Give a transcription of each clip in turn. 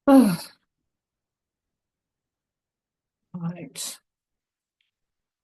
Oh, right.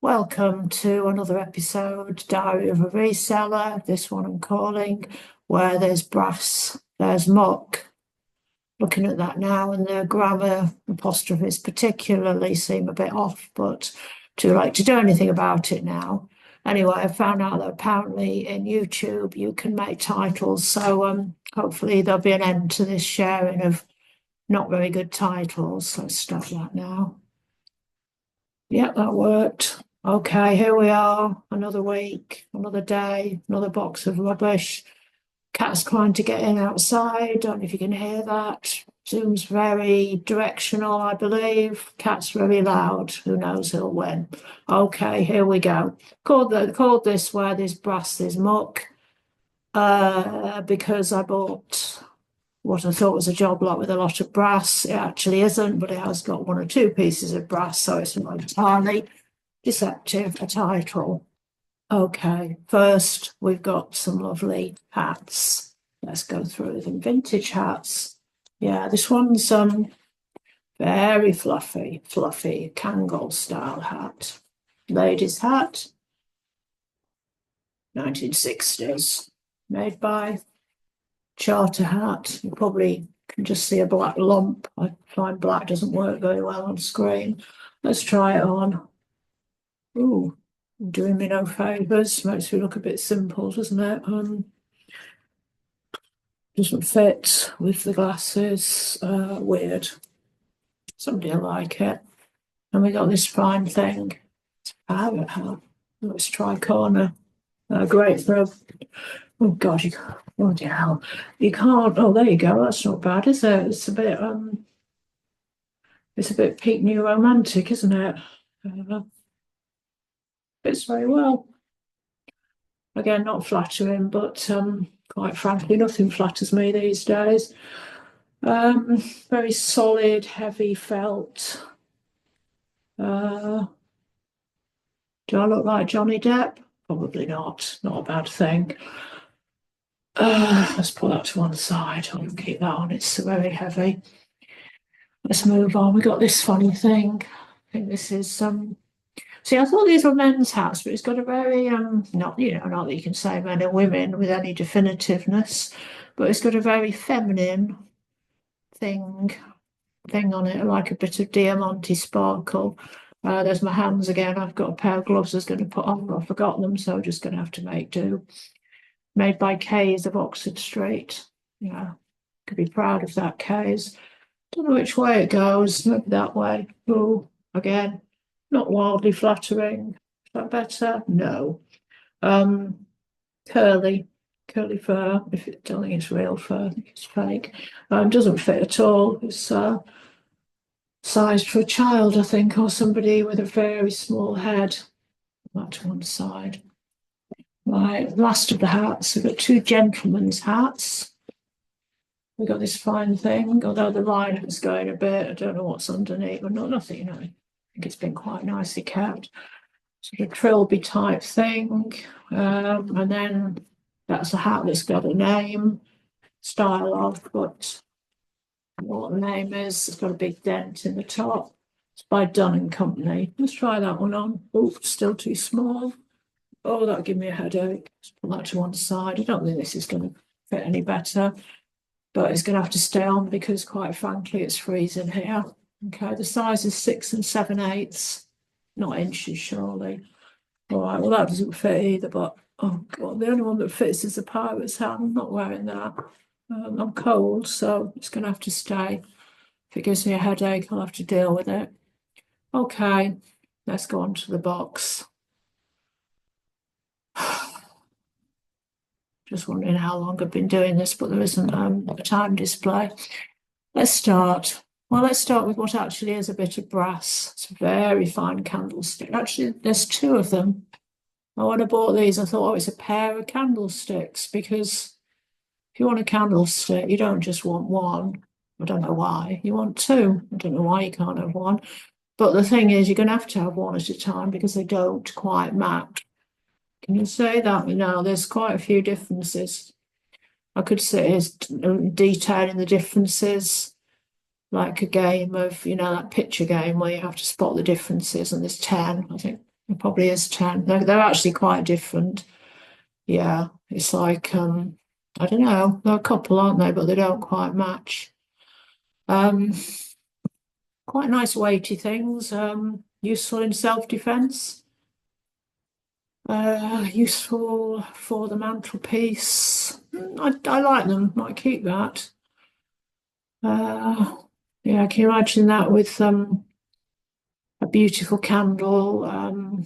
Welcome to another episode, Diary of a Reseller. This one I'm calling Where There's Brass, There's Muck. Looking at that now, and the grammar apostrophes particularly seem a bit off, but too late to do anything about it now. Anyway, I found out that apparently in YouTube you can make titles, so hopefully there'll be an end to this sharing of not very good titles. So let's stop that now. Yeah, that worked. Okay, here we are. Another week, another day, another box of rubbish. Cat's trying to get in outside. Don't know if you can hear that. Zoom's very directional, I believe. Cat's very loud. Who knows who'll win? Okay, here we go. Called this Where There's Brass, There's Muck. Because I bought what I thought was a job lot with a lot of brass. It actually isn't, but it has got one or two pieces of brass, so it's not entirely deceptive a title. Okay, first we've got some lovely hats. Let's go through them. Vintage hats. Yeah, this one's very fluffy, Kangol style hat. Ladies' hat, 1960s, made by Charter hat. You probably can just see a black lump. I find black doesn't work very well on screen. Let's try it on. Ooh, doing me no favours. Makes me look a bit simple, doesn't it? Doesn't fit with the glasses. Weird. Somebody will like it. And we got this fine thing. Pirate hat. Let's try corner. Great for a, oh God, you can't, oh dear hell. You can't, oh there you go, that's not bad, is it? It's a bit peak new romantic, isn't it? Fits very well. Again, not flattering, but quite frankly, nothing flatters me these days. Very solid, heavy felt. Uh, do I look like Johnny Depp? Probably not. Not a bad thing. Let's put that to one side. I'll keep that on. It's very heavy. Let's move on. We got this funny thing. I think this is See, I thought these were men's hats, but it's got a very not not that you can say men and women with any definitiveness, but it's got a very feminine thing on it, like a bit of diamante sparkle. There's my hands again. I've got a pair of gloves I was going to put on, but I forgot them, so I'm just going to have to make do. Made by Kay's of Oxford Street. Yeah, could be proud of that, Kay's. Don't know which way it goes. Maybe that way. Oh, again, not wildly flattering. Is that better? No. Um, curly, curly fur. If it, don't think it's real fur, I think it's fake. Doesn't fit at all. It's sized for a child, I think, or somebody with a very small head. That to one side. Right, last of the hats. We've got two gentlemen's hats. We've got this fine thing, although the line is going a bit. I don't know what's underneath, but nothing, I think it's been quite nicely kept. Sort of trilby type thing. And then that's a hat that's got a name, style of, but what the name is. It's got a big dent in the top. It's by Dunn and Company. Let's try that one on. Oh, still too small. Oh, that'll give me a headache. Let's put that to one side. I don't think this is going to fit any better, but it's going to have to stay on because, quite frankly, it's freezing here. Okay, the size is 6 7/8, not inches, surely. All right, well, that doesn't fit either, but oh God, the only one that fits is a pirate's hat. I'm not wearing that. I'm cold, so it's going to have to stay. If it gives me a headache, I'll have to deal with it. Okay, let's go on to the box. Just wondering how long I've been doing this, but there isn't a time display. Let's start. Well, let's start with what actually is a bit of brass. It's a very fine candlestick. Actually, there's two of them. When I bought these, I thought, oh, it's a pair of candlesticks, because if you want a candlestick, you don't just want one. I don't know why. You want two. I don't know why you can't have one. But the thing is, you're going to have one at a time because they don't quite match. Can you say that? There's quite a few differences. I could say is detailing the differences. like a game of, that picture game where you have to spot the differences, and there's 10. I think there probably is 10. They're actually quite different. Yeah, it's like, I don't know, they're a couple, aren't they? But they don't quite match. Um, Quite nice weighty things, useful in self-defense, useful for the mantelpiece. I like them, might keep that. Uh, yeah, can you imagine that with a beautiful candle,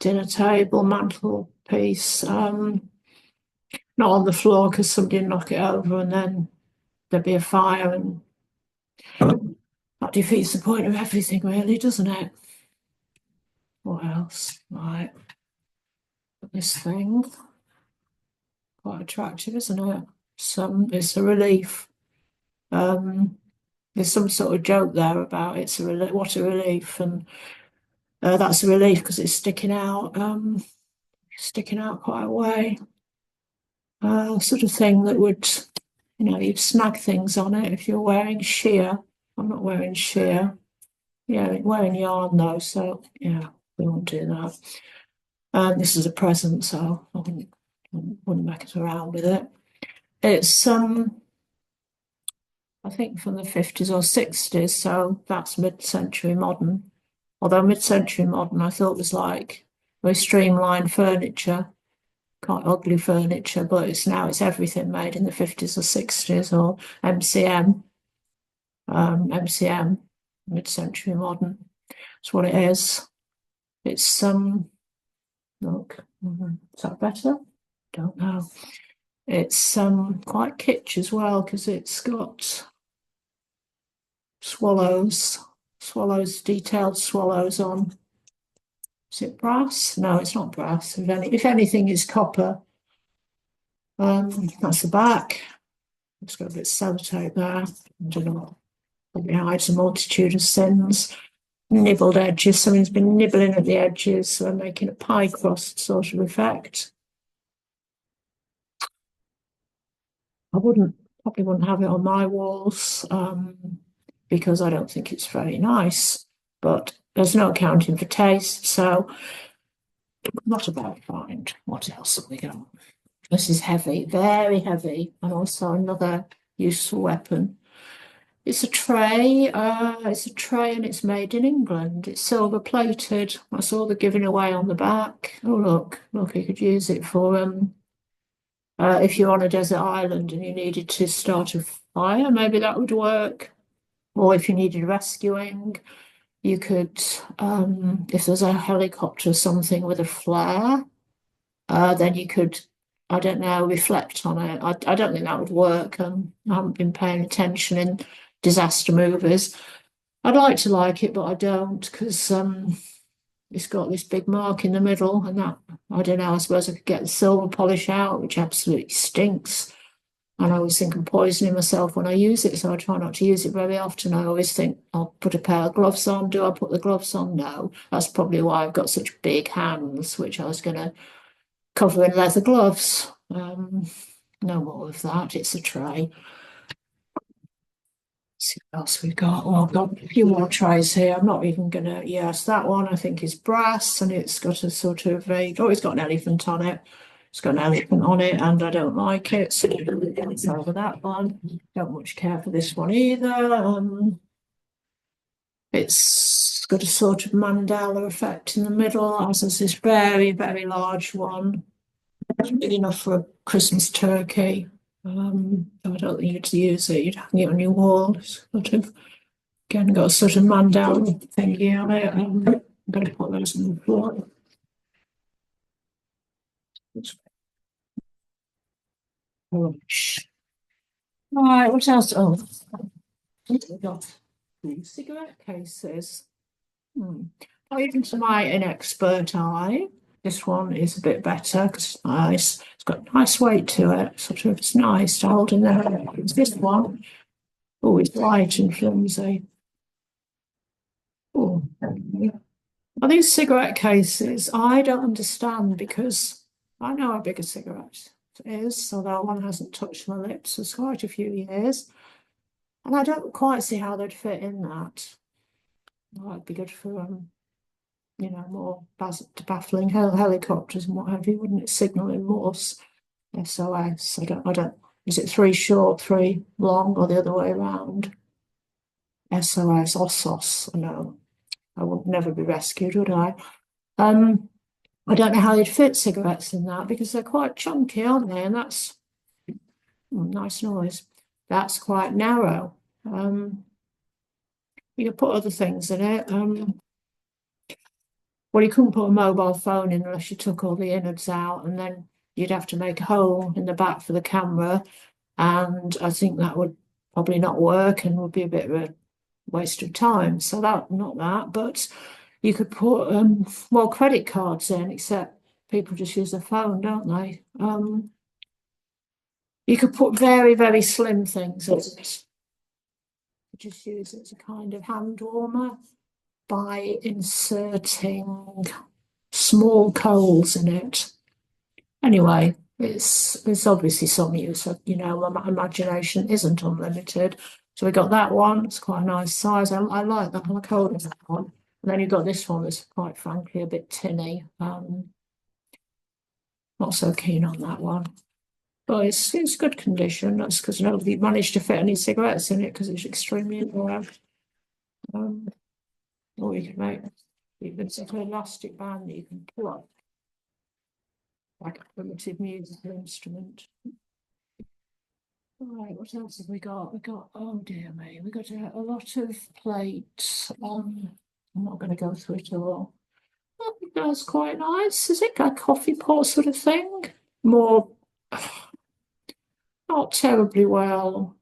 dinner table, mantelpiece, not on the floor because somebody would knock it over and then there'd be a fire, and that defeats the point of everything, really, doesn't it? What else? Right, this thing, quite attractive, isn't it? It's a relief. Um, there's some sort of joke there about it's a relief, what a relief, and that's a relief because it's sticking out quite a way. Sort of thing that would, you'd snag things on it if you're wearing sheer. I'm not wearing sheer. Yeah, wearing yarn though, so yeah, we won't do that. This is a present, so I wouldn't mess around with it. It's I think from the 50s or 60s, so that's mid-century modern. Although mid-century modern, I thought was like very streamlined furniture, quite ugly furniture, but it's everything made in the 50s or 60s, or MCM, MCM, mid-century modern. That's what it is. It's look, is that better? Don't know. It's quite kitsch as well because it's got detailed swallows on. Is it brass? No, it's not brass. If anything, it's copper. That's the back. It's got a bit of sellotape there. I don't know. Probably hides a multitude of sins. Nibbled edges. Something's been nibbling at the edges, so I'm making a pie crust sort of effect. I probably wouldn't have it on my walls, because I don't think it's very nice. But there's no accounting for taste, so not a bad find. What else have we got? This is heavy, very heavy, and also another useful weapon. It's a tray. It's a tray, and it's made in England. It's silver plated. I saw the giving away on the back. Oh, look, you could use it for if you're on a desert island and you needed to start a fire, maybe that would work. Or if you needed rescuing, you could, if there's a helicopter or something with a flare, then you could, I don't know, reflect on it. I don't think that would work. I haven't been paying attention in disaster movies. I'd like it, but I don't because it's got this big mark in the middle, and that, I don't know, I suppose I could get the silver polish out, which absolutely stinks. And I always think I'm poisoning myself when I use it, so I try not to use it very often. I always think I'll put a pair of gloves on. Do I put the gloves on? No. That's probably why I've got such big hands, which I was going to cover in leather gloves. No more of that. It's a tray. See what else we've got. Well, I've got a few more trays here. I'm not even gonna. Yes, that one I think is brass, and it's got a sort of it's got an elephant on it. It's got an elephant on it, and I don't like it. So it's over that one. Don't much care for this one either. It's got a sort of mandala effect in the middle, as is this very, very large one. It's big enough for a Christmas turkey. I don't think you'd use it. You'd hang it on your wall. It's sort of, again, got a sort of man down thingy on it. I'm going to put those on the floor. Right, what else? Oh, we got cigarette cases. Not even to my inexpert eye, this one is a bit better because it's nice. It's got nice weight to it. Sort of, it's nice to hold in there. It's this one. Oh, it's light and flimsy. Oh, are these cigarette cases? I don't understand because I know how big a cigarette is, although one hasn't touched my lips for quite a few years. And I don't quite see how they'd fit in that. Might be good for more baffling helicopters and what have you, wouldn't it? Signaling Morse, SOS. I don't. Is it three short, three long, or the other way around? SOS, OSOS. No, I would never be rescued, would I? Um, I don't know how they'd fit cigarettes in that because they're quite chunky, aren't they? And that's nice noise. That's quite narrow. You could put other things in it. Well, you couldn't put a mobile phone in unless you took all the innards out, and then you'd have to make a hole in the back for the camera. And I think that would probably not work and would be a bit of a waste of time. So not that, but you could put credit cards in, except people just use their phone, don't they? You could put very, very slim things in. Just use it as a kind of hand warmer by inserting small coals in it. Anyway, it's obviously some use. My imagination isn't unlimited. So we got that one. It's quite a nice size. I like that. I like holding that one. And then you've got this one that's quite frankly a bit tinny. Not so keen on that one. But it's good condition. That's because nobody managed to fit any cigarettes in it because it's extremely narrow. Or you can make it's like an elastic band that you can pull up like a primitive musical instrument. Right, what else have we got? Oh dear me, we got a lot of plates. I'm not going to go through it all. I think that's quite nice. Is it a coffee pot sort of thing? More, not terribly well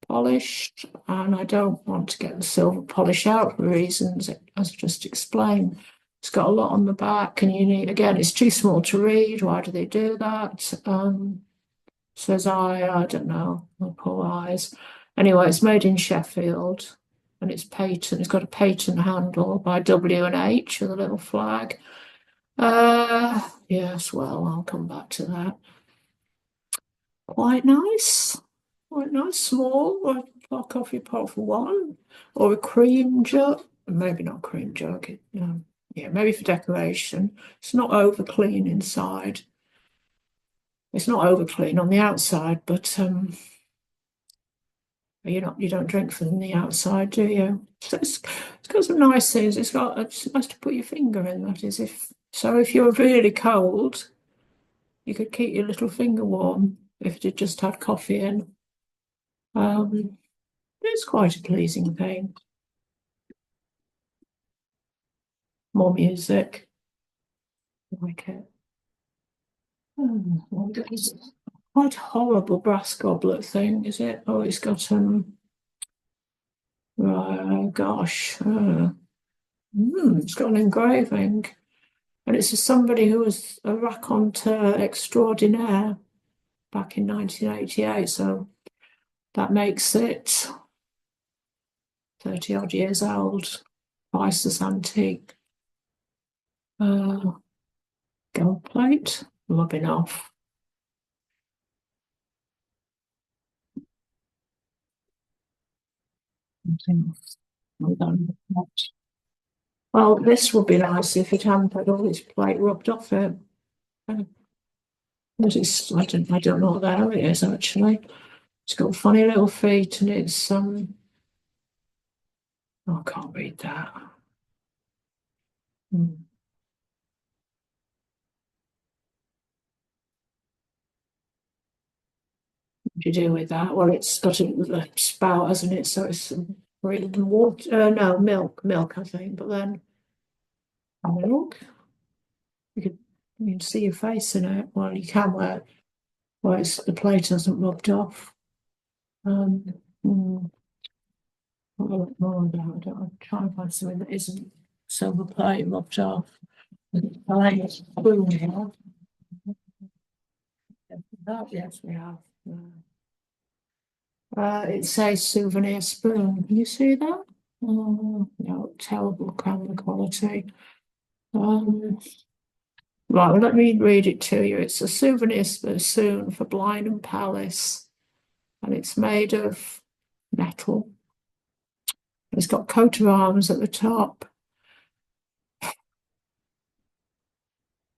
polished, and I don't want to get the silver polish out for reasons as just explained. It's got a lot on the back, and it's too small to read. Why do they do that? Says I don't know, my poor eyes. Anyway, it's made in Sheffield and it's patent. It's got a patent handle by W&H with a little flag. Yes, well, I'll come back to that. Quite nice. Quite nice, small, a coffee pot for one, or a cream jug. Maybe not cream jug. Yeah, maybe for decoration. It's not over clean inside. It's not over clean on the outside, but you don't drink from the outside, do you? So it's got some nice things. It's nice to put your finger in. That is, if you're really cold, you could keep your little finger warm if you just had coffee in. It's quite a pleasing thing. More music, I like it. It's quite a horrible brass goblet thing, is it? Oh, it's got gosh, it's got an engraving, and it's somebody who was a raconteur extraordinaire back in 1988. So that makes it 30 odd years old, priceless antique. Gold plate, rubbing off. Well, this would be nice if it hadn't had all this plate rubbed off it. I don't know what the hell it is actually. It's got funny little feet and it's I can't read that. What do you do with that? Well, it's got a spout, hasn't it? So it's breathing water. No, milk, I think. But then milk, you can see your face in it. Well, you can wear. Well, the plate hasn't rubbed off. I'll look more about it. I'll try and find something that isn't silver plate rubbed off. Plate spoon here. That, yes, we have. It says souvenir spoon. Can you see that? Oh, no, terrible camera quality. Right, well, let me read it to you. It's a souvenir spoon for Blenheim Palace, and it's made of metal. It's got coat of arms at the top.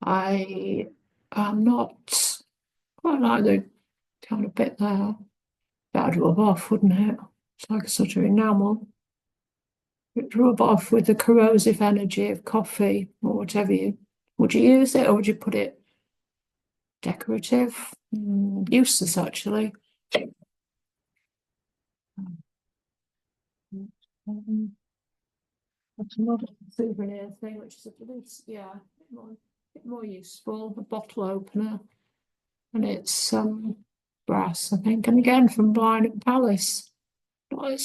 I am not quite like the kind of bit there. That'd rub off, wouldn't it? It's like a sort of enamel. It'd rub off with the corrosive energy of coffee or whatever you. Would you use it or would you put it decorative? Useless, actually. Um, That's another souvenir thing, which is a bit, yeah, bit more useful. A bottle opener, and it's brass, I think, and again from Blind and Palace. But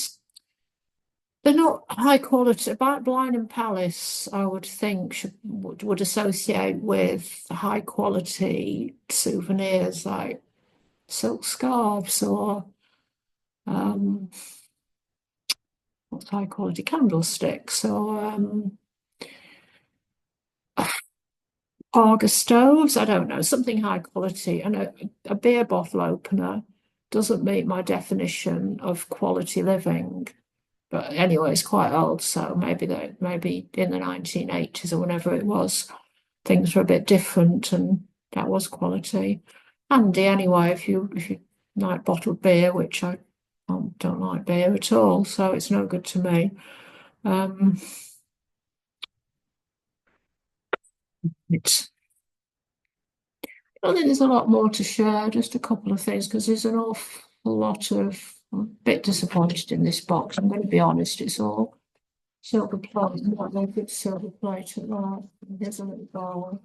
they're not high quality. About Blind and Palace, I would think would associate with high quality souvenirs like silk scarves or um, what's high quality candlesticks or Arga stoves. I don't know, something high quality. And a beer bottle opener doesn't meet my definition of quality living. But anyway, it's quite old, so maybe in the 1980s or whenever it was, things were a bit different, and that was quality. Handy anyway if you like bottled beer, which I don't like beer at all, so it's no good to me. Um, it's I think there's a lot more to share, just a couple of things, because there's an awful lot of. I'm a bit disappointed in this box. I'm going to be honest, it's all silver plate, not no good silver plate at all. There's a little bowl,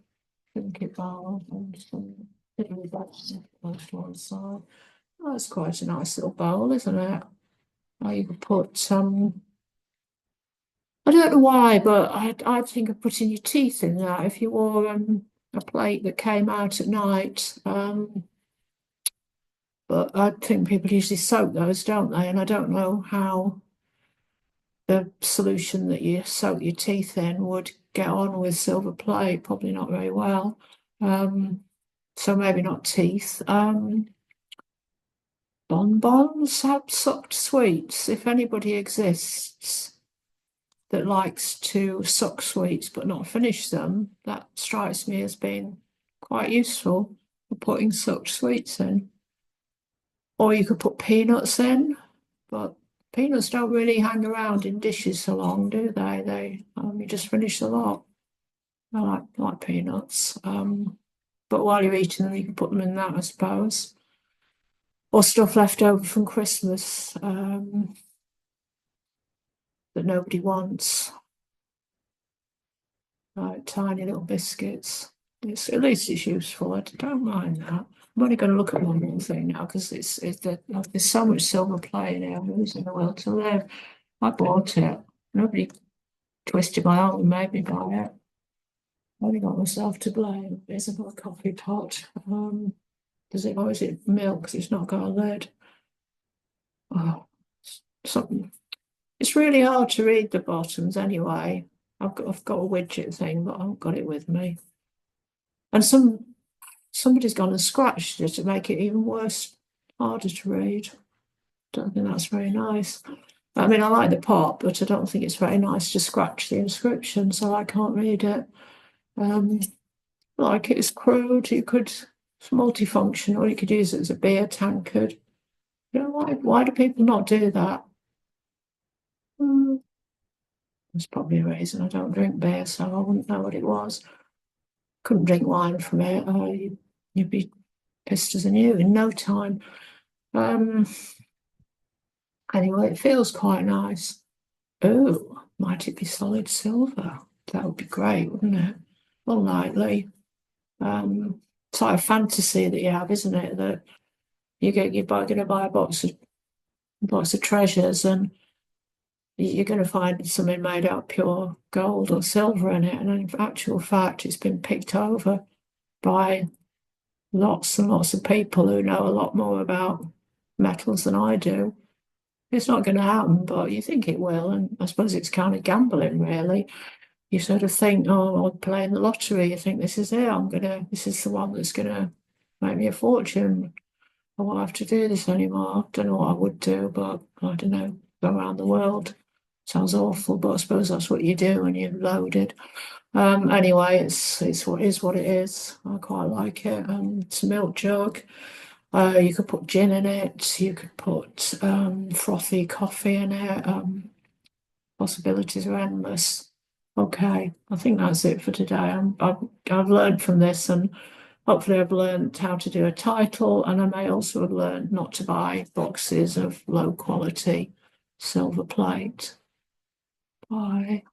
trinket bowl, and some fiddly bits on one side. Oh, that's quite a nice little bowl, isn't it? Oh, you could put I don't know why, but I think of putting your teeth in that if you wore a plate that came out at night. But I think people usually soak those, don't they? And I don't know how the solution that you soak your teeth in would get on with silver plate. Probably not very well. Um, so maybe not teeth. Bonbons have sucked sweets. If anybody exists that likes to suck sweets but not finish them, that strikes me as being quite useful for putting sucked sweets in. Or you could put peanuts in, but peanuts don't really hang around in dishes so long, do they? You just finish the lot. I like peanuts. But while you're eating them, you can put them in that, I suppose. Or stuff left over from Christmas that nobody wants, like tiny little biscuits. At least it's useful. I don't mind that. I'm only going to look at one more thing now because there's so much silver play now. Who's in the world to live? I bought it. Nobody twisted my arm and made me buy it. I only got myself to blame. It's a coffee pot. Is it milk? 'Cause it's not got a lid. Oh, something. It's really hard to read the bottoms anyway. I've got a widget thing, but I haven't got it with me. And somebody's gone and scratched it to make it even worse, harder to read. Don't think that's very nice. I mean, I like the pot, but I don't think it's very nice to scratch the inscription, so I can't read it. Like it's crude. It's multifunctional. You could use it as a beer tankard. You know, why do people not do that? There's probably a reason. I don't drink beer, so I wouldn't know what it was. Couldn't drink wine from it. You'd be pissed as a new in no time. Um, anyway, it feels quite nice. Oh, might it be solid silver? That would be great, wouldn't it? Well, likely. It's like a fantasy that you have, isn't it? That you're going to buy a box of treasures, and you're going to find something made out of pure gold or silver in it. And in actual fact, it's been picked over by lots and lots of people who know a lot more about metals than I do. It's not going to happen, but you think it will. And I suppose it's kind of gambling, really. You sort of think, oh, I'm playing the lottery. You think this is it. This is the one that's going to make me a fortune. I won't have to do this anymore. Don't know what I would do, but I don't know. Go around the world. Sounds awful, but I suppose that's what you do when you're loaded. Anyway, it's what it is. I quite like it. It's a milk jug. You could put gin in it. You could put frothy coffee in it. Possibilities are endless. Okay, I think that's it for today. I've learned from this, and hopefully I've learned how to do a title, and I may also have learned not to buy boxes of low quality silver plate. Bye.